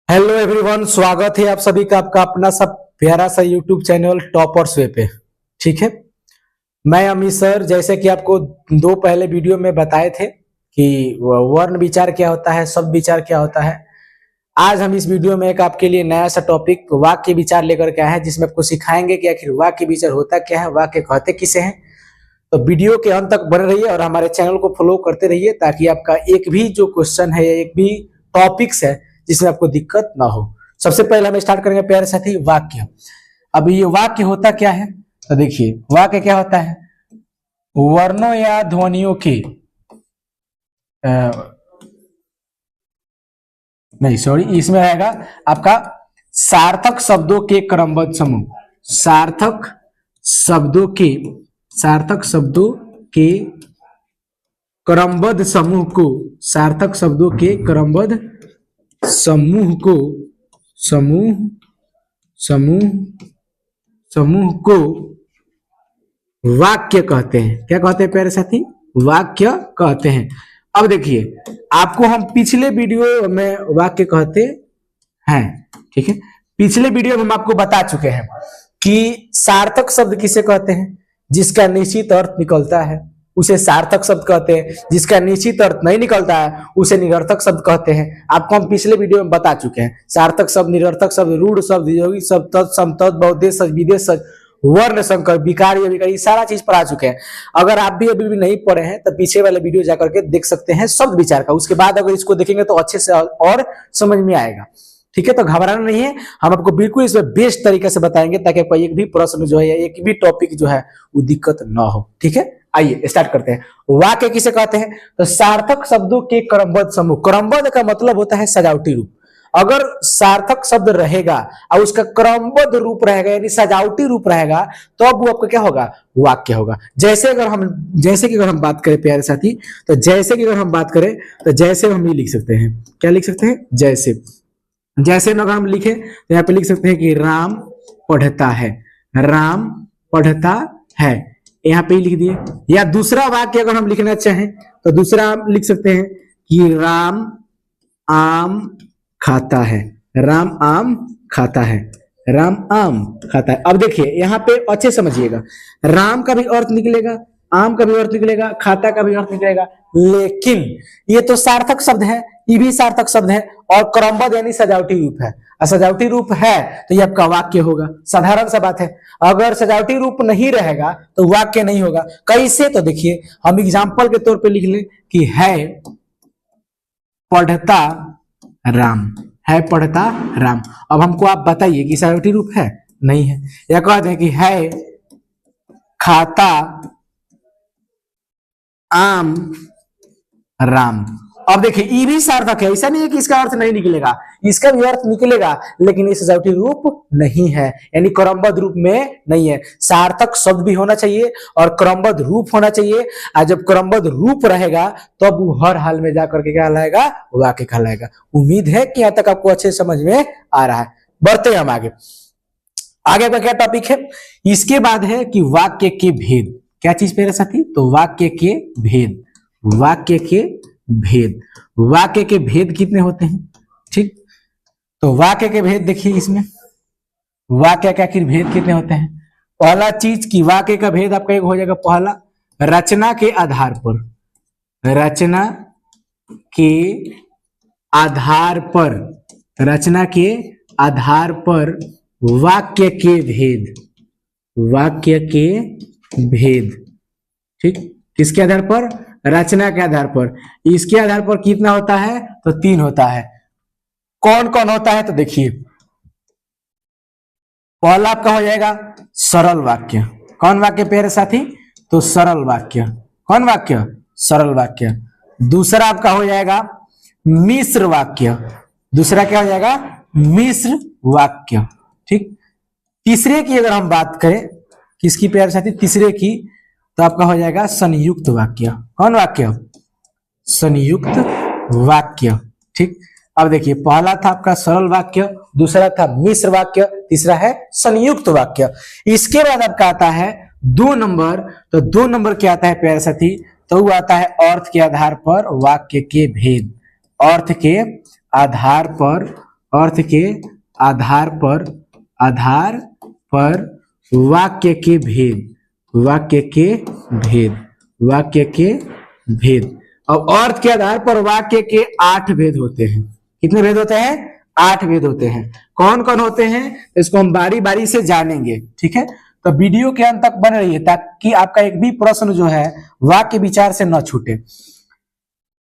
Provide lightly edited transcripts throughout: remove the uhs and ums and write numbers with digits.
Hello everyone, स्वागत है आप सभी का आपका अपना सब प्यारा सा यूट्यूब चैनल टॉपर्स वे पे। ठीक है, मैं अमित सर। जैसे कि आपको दो पहले वीडियो में बताए थे कि वर्ण विचार क्या होता है, शब्द विचार क्या होता है। आज हम इस वीडियो में एक आपके लिए नया सा टॉपिक वाक्य विचार लेकर के आए हैं, जिसमें आपको सिखाएंगे कि आखिर वाक्य विचार होता क्या है, वाक्य कहते किसे हैं। तो वीडियो के अंत तक बने रहिए और हमारे चैनल को फॉलो करते रहिए, ताकि आपका एक भी जो क्वेश्चन है या एक भी टॉपिक्स है जिसमें आपको दिक्कत ना हो। सबसे पहले हम स्टार्ट करेंगे प्यारे साथी वाक्य। अब ये वाक्य होता क्या है, तो देखिए वाक्य क्या होता है। वर्णों या ध्वनियों के नहीं सॉरी, इसमें आएगा आपका सार्थक शब्दों के क्रमबद्ध समूह। सार्थक शब्दों के क्रमबद्ध समूह को सार्थक शब्दों के क्रमबद्ध समूह को समूह को वाक्य कहते हैं। क्या कहते हैं प्यारे साथी? वाक्य कहते हैं। अब देखिए, आपको हम पिछले वीडियो में वाक्य कहते हैं, ठीक है। पिछले वीडियो में हम आपको बता चुके हैं कि सार्थक शब्द किसे कहते हैं, जिसका निश्चित अर्थ निकलता है उसे सार्थक शब्द कहते हैं, जिसका निश्चित अर्थ नहीं निकलता है उसे निरर्थक शब्द कहते हैं। आपको हम पिछले वीडियो में बता चुके हैं। सार्थक शब्द, निरर्थक शब्द, रूढ़ शब्द, योगी शब्द, तत्, समतत्, बहुउद्देश्य शब्द, विदेश शब्द, वर्ण संकर, विकार, ये सारा चीज पढ़ा चुके हैं। अगर आप भी अभी भी नहीं पढ़े हैं तो पीछे वाले वीडियो जाकर के देख सकते हैं शब्द विचार का। उसके बाद अगर इसको देखेंगे तो अच्छे से और समझ में आएगा। ठीक है, तो घबराना नहीं है, हम आपको बिल्कुल इसमें बेस्ट तरीके से बताएंगे, ताकि आपका एक भी प्रश्न जो है या एक भी टॉपिक जो है वो दिक्कत ना हो। ठीक है, आइए स्टार्ट करते हैं। वाक्य किसे कहते हैं? तो सार्थक शब्दों के क्रमबद्ध समूह। क्रमबद्ध का मतलब होता है सजावटी रूप। अगर सार्थक शब्द रहेगा और उसका क्रमबद्ध रूप रहेगा यानी सजावटी रूप रहेगा, तो अब वो आपका क्या होगा? वाक्य होगा। जैसे कि अगर हम बात करें प्यारे साथी, तो जैसे कि अगर हम बात करें तो जैसे हम ये लिख सकते हैं। क्या लिख सकते हैं? जैसे अगर हम लिखे तो यहाँ पे लिख सकते हैं कि राम पढ़ता है। राम पढ़ता है, यहाँ पे लिख दिए। या दूसरा वाक्य अगर हम लिखना चाहें तो दूसरा हम लिख सकते हैं कि राम आम खाता है। राम आम खाता है। राम आम खाता है। अब देखिए यहाँ पे अच्छे समझिएगा, राम का भी अर्थ निकलेगा, आम का भी अर्थ निकलेगा, खाता का भी अर्थ निकलेगा, लेकिन ये तो सार्थक शब्द है, ये भी सार्थक शब्द है और क्रमबद्ध यानी सजावटी रूप है। सजावटी रूप है तो ये आपका वाक्य होगा। साधारण सा बात है। अगर सजावटी रूप नहीं रहेगा तो वाक्य नहीं होगा। कैसे? तो देखिए, हम एग्जाम्पल के तौर पे लिख लें कि है पढ़ता राम। है पढ़ता राम। अब हमको आप बताइए कि सजावटी रूप है? नहीं है। या कहते हैं कि है खाता आम राम। अब देखिए, ये भी सार्थक है। ऐसा नहीं है कि इसका अर्थ नहीं निकलेगा, इसका भी अर्थ निकलेगा, लेकिन ये सजावटी रूप नहीं है, यानी क्रमबद्ध रूप में नहीं है। सार्थक शब्द भी होना चाहिए और क्रमबद्ध रूप होना चाहिए। और जब क्रमबद्ध रूप रहेगा तब तो वो हर हाल में जाकर के क्या कहलाएगा? वाक्य कहलाएगा। उम्मीद है कि यहाँ तक आपको अच्छे समझ में आ रहा है। बढ़ते हैं हम आगे का क्या टॉपिक है? इसके बाद है कि वाक्य के भेद। क्या चीज मेरे साथी? तो वाक्य के भेद। वाक्य के भेद कितने होते हैं? ठीक, तो वाक्य के भेद देखिए, इसमें वाक्य के आखिर भेद कितने होते हैं? पहला चीज की वाक्य का भेद आपका एक हो जाएगा, पहला रचना के आधार पर। रचना के आधार पर वाक्य के भेद। ठीक, किसके आधार पर? रचना के आधार पर। इसके आधार पर कितना होता है? तो 3 होता है। कौन कौन होता है? तो देखिए, पहला आपका हो जाएगा सरल वाक्य। कौन वाक्य प्यारे साथी? तो सरल वाक्य। कौन वाक्य? सरल वाक्य। दूसरा आपका हो जाएगा मिश्र वाक्य। दूसरा क्या हो जाएगा? मिश्र वाक्य। ठीक, तीसरे की अगर हम बात करें, किसकी प्यारे साथी? तीसरे की, तो आपका हो जाएगा संयुक्त वाक्य। कौन वाक्य? संयुक्त वाक्य। ठीक, अब देखिए, पहला था आपका सरल वाक्य, दूसरा था मिश्र वाक्य, तीसरा है संयुक्त वाक्य। इसके बाद आपका आता है 2 नंबर। तो 2 नंबर क्या आता है प्यारे साथी? तो वो आता है अर्थ के आधार पर वाक्य के भेद। अर्थ के आधार पर अर्थ के आधार पर वाक्य के भेद, वाक्य के भेद, वाक्य के भेद। अब अर्थ के आधार पर वाक्य के 8 भेद होते हैं। कितने भेद होते हैं? 8 भेद होते हैं। कौन कौन होते हैं इसको हम बारी बारी से जानेंगे, ठीक है। तो वीडियो के अंत तक बने रहिए ताकि आपका एक भी प्रश्न जो है वाक्य विचार से न छूटे।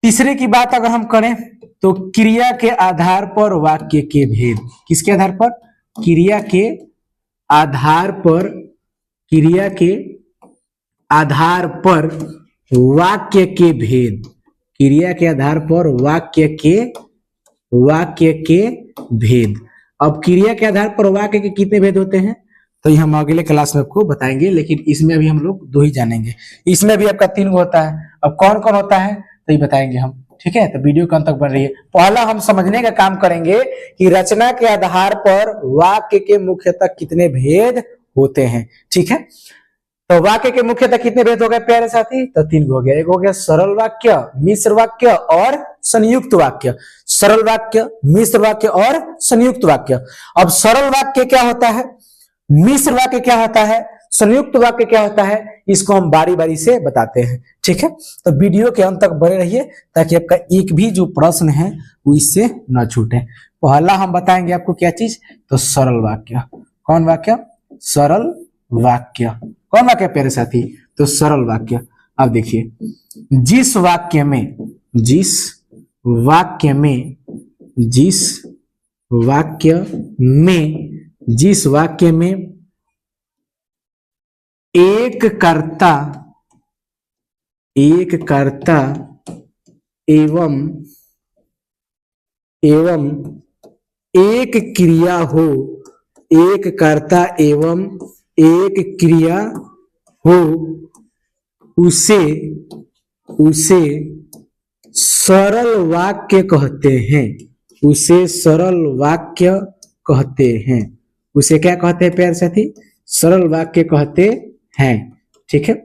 तीसरे की बात अगर हम करें तो क्रिया के आधार पर वाक्य के भेद। किसके आधार पर? क्रिया के आधार पर, क्रिया के आधार पर वाक्य के भेद, क्रिया के आधार पर वाक्य के भेद। अब क्रिया के आधार पर वाक्य के कितने भेद होते हैं तो ये हम अगले क्लास में आपको बताएंगे, लेकिन इसमें अभी हम लोग 2 ही जानेंगे। इसमें भी आपका 3 होता है। अब कौन कौन होता है तो ये बताएंगे हम, ठीक है। तो वीडियो के अंत तक बन रही है। पहला हम समझने का काम करेंगे कि रचना के आधार पर वाक्य के मुख्यतः कितने भेद होते हैं, ठीक है। तो वाक्य के मुख्यतः कितने भेद हो गए प्यारे साथी? तो 3 हो गया। एक हो गया सरल वाक्य, मिश्र वाक्य और संयुक्त वाक्य। सरल वाक्य, मिश्र वाक्य और संयुक्त वाक्य। अब सरल वाक्य क्या होता है, मिश्र वाक्य क्या होता है, संयुक्त वाक्य क्या होता है, इसको हम बारी बारी से बताते हैं, ठीक है। तो वीडियो के अंत तक बने रहिए ताकि आपका एक भी जो प्रश्न है वो इससे न छूटे। पहला हम बताएंगे आपको क्या चीज, तो सरल वाक्य। कौन वाक्य? सरल वाक्य। कौन वाक्य प्यारे साथी? तो सरल वाक्य। अब देखिए, जिस वाक्य में एक कर्ता एवं एक क्रिया हो, एक कर्ता एवं एक क्रिया हो, उसे सरल वाक्य कहते हैं। उसे सरल वाक्य कहते हैं। उसे क्या कहते हैं प्यारे साथी? सरल वाक्य कहते हैं, ठीक है।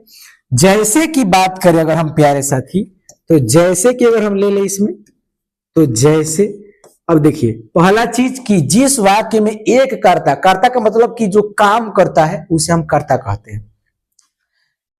जैसे की बात करें अगर हम प्यारे साथी, तो जैसे कि अगर हम ले लें इसमें, तो जैसे, अब देखिए पहला चीज कि जिस वाक्य में एक कर्ता, कर्ता का मतलब कि जो काम करता है उसे हम कर्ता कहते हैं,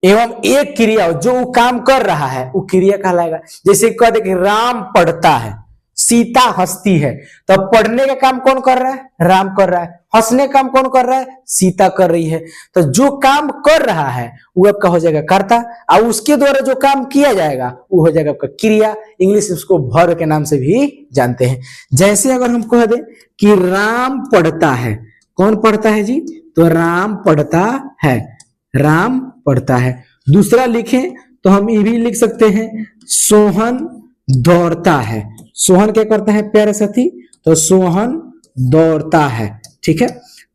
एवं एक क्रिया जो वो काम कर रहा है वो क्रिया कहलाएगा। जैसे कह दे कि राम पढ़ता है, सीता हंसती है, तो पढ़ने का काम कौन कर रहा है? राम कर रहा है। हंसने का काम कौन कर रहा है? सीता कर रही है। तो जो काम कर रहा है वो आपका हो जाएगा कर्ता, और उसके द्वारा जो काम किया जाएगा वो हो जाएगा आपका क्रिया। इंग्लिश उसको वर्ब के नाम से भी जानते हैं। जैसे अगर हम कह दें कि राम पढ़ता है, कौन पढ़ता है जी? तो राम पढ़ता है, राम पढ़ता है। दूसरा लिखें तो हम ये भी लिख सकते हैं, सोहन दौड़ता है। सोहन क्या करता है प्यारे साथी? तो सोहन दौड़ता है, ठीक है।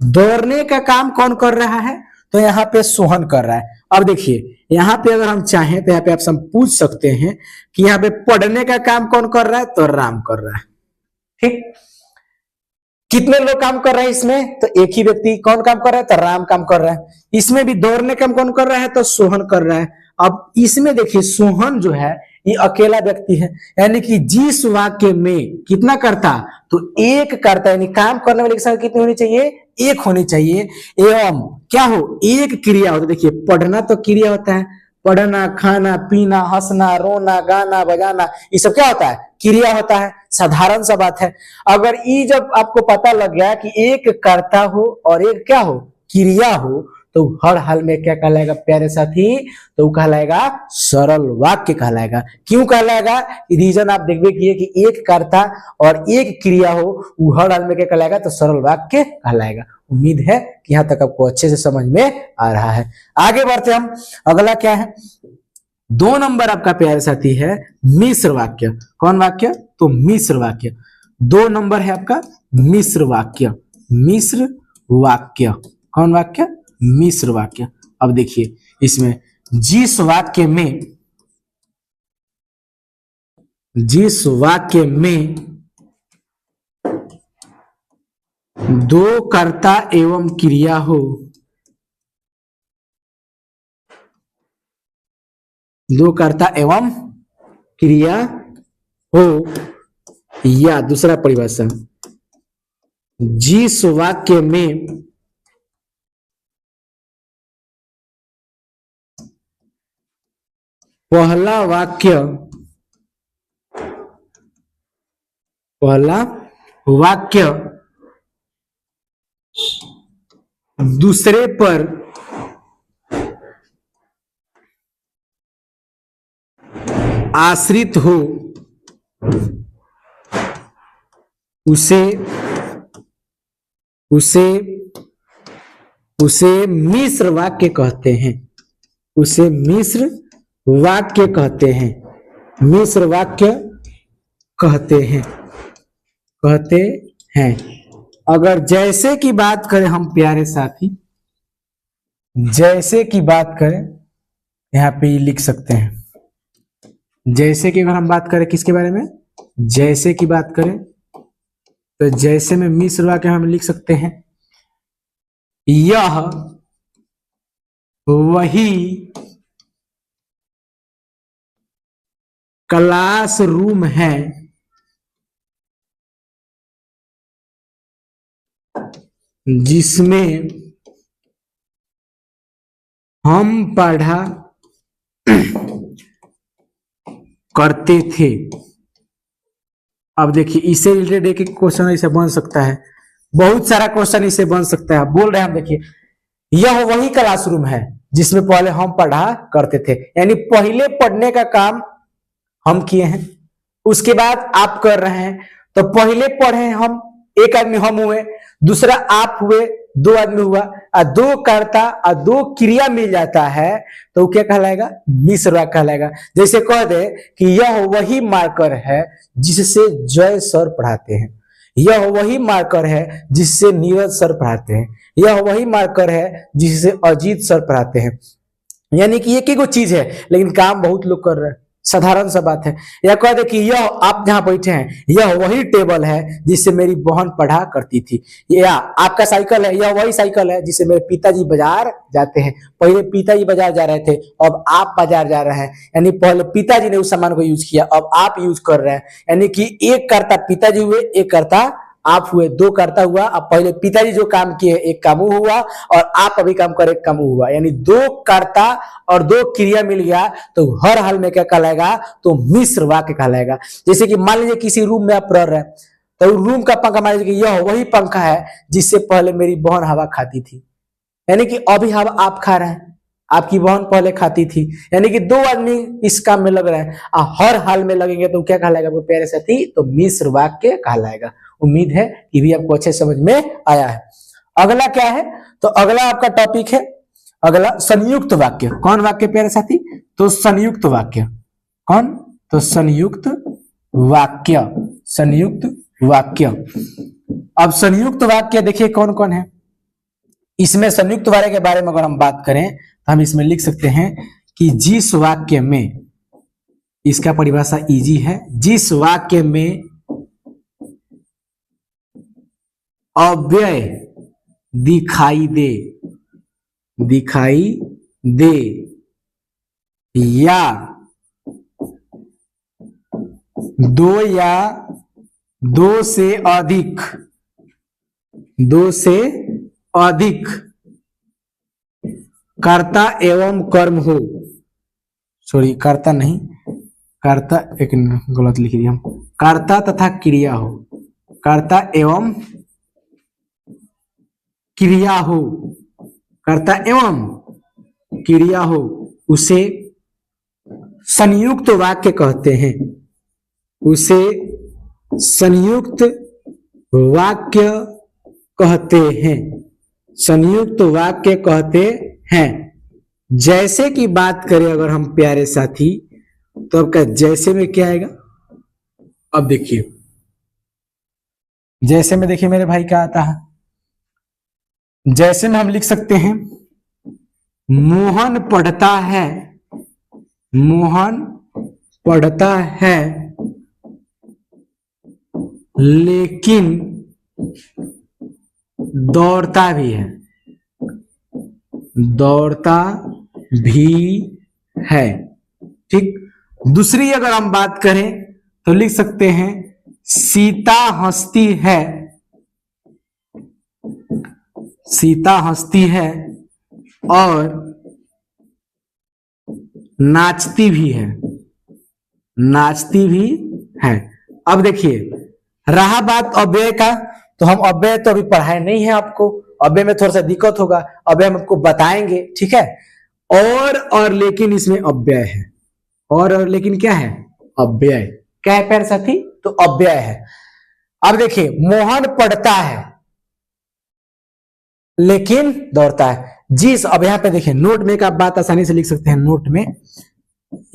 दौड़ने का काम कौन कर रहा है? तो यहाँ पे सोहन कर रहा है। अब देखिए यहाँ पे अगर हम चाहें तो यहाँ पे आपसे हम पूछ सकते हैं कि यहाँ पे पढ़ने का काम कौन कर रहा है? तो राम कर रहा है, ठीक। कितने लोग काम कर रहे हैं इसमें? तो एक ही व्यक्ति। कौन काम कर रहा है? तो राम काम कर रहा है। इसमें भी दौड़ने काम कौन कर रहा है? तो सोहन कर रहा है। अब इसमें देखिए सोहन जो है ये अकेला व्यक्ति है, यानी कि जिस वाक्य में कितना करता? तो एक करता, यानी काम करने वाले की संख्या कितनी होनी चाहिए? एक होनी चाहिए। एवं क्या हो? एक क्रिया हो। तो देखिए पढ़ना तो क्रिया होता है, पढ़ना, खाना, पीना, हंसना, रोना, गाना, बजाना, ये सब क्या होता है? क्रिया होता है। साधारण सा बात है। अगर ये जब आपको पता लग गया कि एक कर्ता हो और एक क्या हो? क्रिया हो, तो हर हाल में क्या कहलाएगा प्यारे साथी? तो कहलाएगा सरल वाक्य कहलाएगा। क्यों कहलाएगा? रीजन आप देखिए कि एक कर्ता और एक क्रिया हो, वो हर हाल में क्या कहलाएगा? तो सरल वाक्य कहलाएगा। उम्मीद है कि यहां तक आपको अच्छे से समझ में आ रहा है। आगे बढ़ते हम। अगला क्या है? 2 नंबर आपका प्यारे साथी है मिश्र वाक्य। कौन वाक्य? तो मिश्र वाक्य। 2 नंबर है आपका मिश्र वाक्य। मिश्र वाक्य। कौन वाक्य? मिश्र वाक्य। अब देखिए इसमें जिस वाक्य में 2 कर्ता एवं क्रिया हो, 2 कर्ता एवं क्रिया हो, या दूसरा परिभाषा, जिस वाक्य में पहला वाक्य दूसरे पर आश्रित हो उसे मिश्र वाक्य कहते हैं। उसे मिश्र वाक्य कहते हैं। मिश्र वाक्य कहते हैं। अगर जैसे की बात करें हम प्यारे साथी, जैसे की बात करें, यहाँ पे लिख सकते हैं। जैसे कि अगर हम बात करें किसके बारे में, जैसे की बात करें तो जैसे में मिश्र वाक्य हम लिख सकते हैं, यह वही क्लासरूम है जिसमें हम पढ़ा करते थे। अब देखिए इससे रिलेटेड एक क्वेश्चन ऐसे बन सकता है, बहुत सारा क्वेश्चन इससे बन सकता है। बोल रहे हैं हम, देखिए यह वही क्लासरूम है जिसमें पहले हम पढ़ा करते थे, यानी पहले पढ़ने का काम हम किए हैं, उसके बाद आप कर रहे हैं। तो पहले पढ़े हम, एक आदमी हम हुए, दूसरा आप हुए, दो आदमी हुआ, और दो कर्ता और दो क्रिया मिल जाता है तो वो क्या कहलाएगा, मिश्र वाक्य कहलाएगा। जैसे कह दे कि यह वही मार्कर है जिससे जय सर पढ़ाते हैं, यह वही मार्कर है जिससे नीरज सर पढ़ाते हैं, यह वही मार्कर है जिससे अजीत सर पढ़ाते हैं। यानी कि एक ही चीज है लेकिन काम बहुत लोग कर रहे हैं, साधारण सा बात है। या कह दे कि यह आप जहां बैठे हैं यह वही टेबल है जिससे मेरी बहन पढ़ा करती थी, या आपका साइकिल है, यह वही साइकिल है जिससे मेरे पिताजी बाजार जाते हैं। पहले पिताजी बाजार जा रहे थे, अब आप बाजार जा रहे हैं, यानी पहले पिताजी ने उस सामान को यूज किया, अब आप यूज कर रहे हैं। यानी कि एक कर्ता पिताजी हुए, एक कर्ता आप हुए, दो कर्ता हुआ। अब पहले पिताजी जो काम किए एक काम हुआ और आप अभी काम करे एक काम हुआ, यानी दो कर्ता और दो क्रिया मिल गया तो हर हाल में क्या कहलाएगा, तो मिश्र वाक्य कहलाएगा। जैसे कि मान लीजिए किसी रूम में आप रह रहे हैं तो रूम का पंखा, मान लीजिए यह वही पंखा है जिससे पहले मेरी बहन हवा खाती थी, यानी कि अभी हवा आप खा रहे हैं, आपकी बहन पहले खाती थी। यानी कि दो आदमी इस काम में लग रहे हैं, हर हाल में लगेंगे तो क्या कहलाएगा आपको प्यारे साथी, तो मिश्र वाक्य कहलाएगा। उम्मीद है कि भी आपको अच्छे समझ में आया है। अगला क्या है, तो अगला आपका टॉपिक है, अगला संयुक्त वाक्य। कौन वाक्य प्यारे साथी, तो संयुक्त वाक्य। कौन, तो संयुक्त वाक्य। संयुक्त वाक्य। अब संयुक्त वाक्य देखिए कौन कौन है इसमें। संयुक्त वाक्य के बारे में अगर हम बात करें तो हम इसमें लिख सकते हैं कि जिस वाक्य में, इसका परिभाषा इजी है, जिस वाक्य में अव्यय दिखाई दे या दो से अधिक कर्ता एवं कर्म हो, सॉरी कर्ता नहीं, कर्ता एक गलत लिख दिया हम, कर्ता तथा क्रिया हो, कर्ता एवं क्रिया हो, कर्ता एवं क्रिया हो, उसे संयुक्त वाक्य कहते हैं। उसे संयुक्त वाक्य कहते हैं। संयुक्त वाक्य कहते हैं। जैसे की बात करें अगर हम प्यारे साथी, तो आपका जैसे में क्या आएगा, अब देखिए जैसे में, देखिए मेरे भाई क्या आता है, जैसे में हम लिख सकते हैं मोहन पढ़ता है, मोहन पढ़ता है लेकिन दौड़ता भी है, दौड़ता भी है। ठीक। दूसरी अगर हम बात करें तो लिख सकते हैं सीता हंसती है सीता हंसती है और नाचती भी है, नाचती भी है। अब देखिए, रहा बात अव्यय का, तो हम अव्यय तो अभी पढ़ाए नहीं है आपको, अव्यय में थोड़ा सा दिक्कत होगा, अव्यय हम आपको बताएंगे, ठीक है। और लेकिन इसमें अव्यय है, और लेकिन क्या है, अव्यय। क्या है प्यारे साथी, तो अव्यय है। अब देखिए, मोहन पढ़ता है लेकिन दौड़ता है। जिस, अब यहां पे देखिए, नोट में एक आप बात आसानी से लिख सकते हैं, नोट में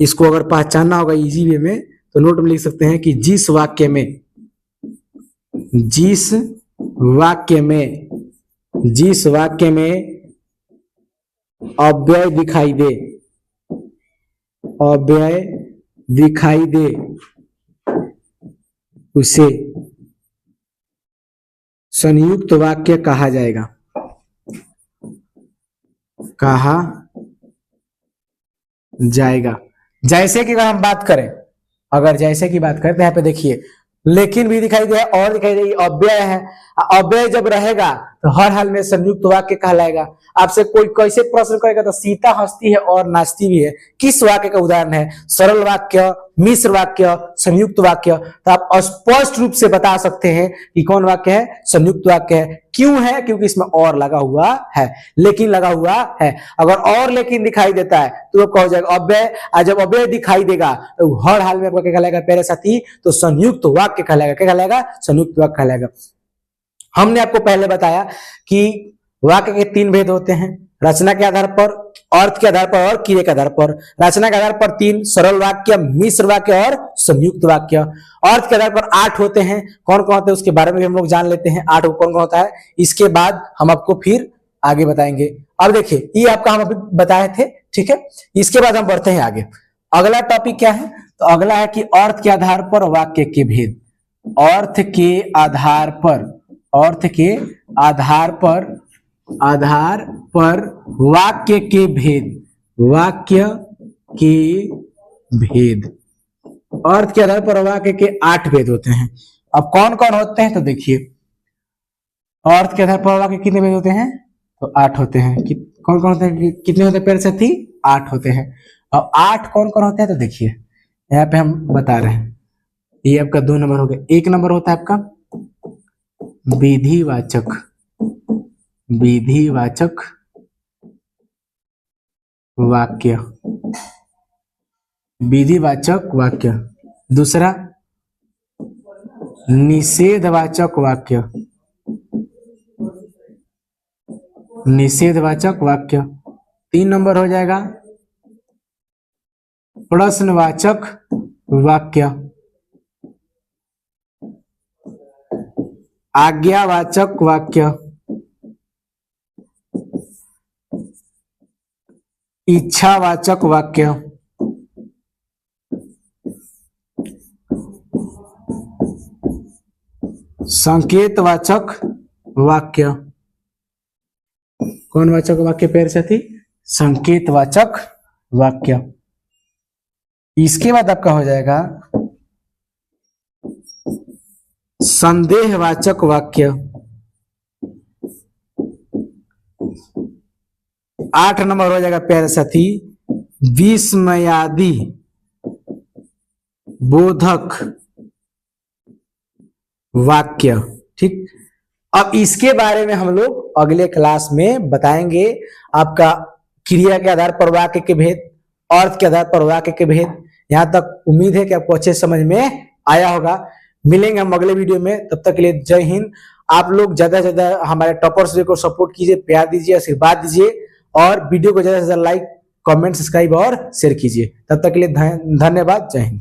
इसको अगर पहचानना होगा इजी वे में, तो नोट में लिख सकते हैं कि जिस वाक्य में अव्यय दिखाई दे उसे संयुक्त वाक्य कहा जाएगा, जैसे कि अगर हम बात करें, जैसे की बात करें तो यहाँ पे देखिए, लेकिन भी दिखाई दे और दिखाई दे, अव्यय है। अव्यय जब रहेगा तो हर हाल में संयुक्त वाक्य कहलाएगा। आपसे कोई कैसे प्रश्न करेगा, तो सीता हंसती है और नाचती भी है, किस वाक्य का उदाहरण है, सरल वाक्य, मिश्र वाक्य, संयुक्त वाक्य। तो आप स्पष्ट रूप से बता सकते हैं कि कौन वाक्य है, संयुक्त वाक्य है। क्यों है, क्योंकि इसमें और लगा हुआ है, लेकिन लगा हुआ है। अगर और लेकिन दिखाई देता है तो वो कहा जाएगा अव्यय, और जब अव्यय दिखाई देगा तो हर हाल में आपका क्या कहलाएगा प्यारे साथी, तो संयुक्त वाक्य कहलाएगा। क्या कहलाएगा, संयुक्त वाक्य कहलाएगा। हमने आपको पहले बताया कि वाक्य के 3 भेद होते हैं, रचना के आधार पर, अर्थ के आधार पर और क्रिया के आधार पर। रचना के आधार पर 3, सरल वाक्य, मिश्र वाक्य और संयुक्त वाक्य। अर्थ के आधार पर 8 होते हैं। कौन कौन होते हैं उसके बारे में भी हम लोग जान लेते हैं, 8 कौन कौन होता है, इसके बाद हम आपको फिर आगे बताएंगे। अब देखिए, ये आपका हम अभी बताए थे, ठीक है। इसके बाद हम बढ़ते हैं आगे। अगला टॉपिक क्या है, तो अगला है कि अर्थ के आधार पर वाक्य के भेद। अर्थ के आधार पर वाक्य के भेद, अर्थ के आधार पर वाक्य के 8 भेद होते हैं। अब कौन कौन होते हैं, तो देखिए, अर्थ के आधार पर वाक्य कितने भेद होते हैं, तो 8 होते हैं। कौन कौन होते हैं, कितने होते हैं प्यारे साथी, 8 होते हैं। और 8 कौन कौन होते हैं, तो देखिए यहाँ पे हम बता रहे हैं। ये आपका 2 नंबर हो गया। 1 नंबर होता है आपका विधिवाचक वाक्य। दूसरा निषेधवाचक वाक्य। 3 नंबर हो जाएगा प्रश्नवाचक वाक्य, आज्ञावाचक वाक्य, इच्छावाचक वाक्य, संकेतवाचक वाक्य। कौन वाचक वाक्य प्यारे साथी, संकेतवाचक वाक्य। इसके बाद आपका हो जाएगा संदेहवाचक वाक्य। 8 नंबर हो जाएगा प्यारे साथी विस्मयादि बोधक वाक्य, ठीक। अब इसके बारे में हम लोग अगले क्लास में बताएंगे। आपका क्रिया के आधार पर वाक्य के भेद, अर्थ के आधार पर वाक्य के भेद। यहां तक उम्मीद है कि आपको अच्छे समझ में आया होगा। मिलेंगे हम अगले वीडियो में, तब तक के लिए जय हिंद। आप लोग ज्यादा से ज्यादा हमारे टॉपर्स को सपोर्ट कीजिए, प्यार दीजिए, आशीर्वाद दीजिए, और वीडियो को ज्यादा से ज्यादा लाइक, कमेंट, सब्सक्राइब और शेयर कीजिए। तब तक के लिए धन्यवाद, जय हिंद।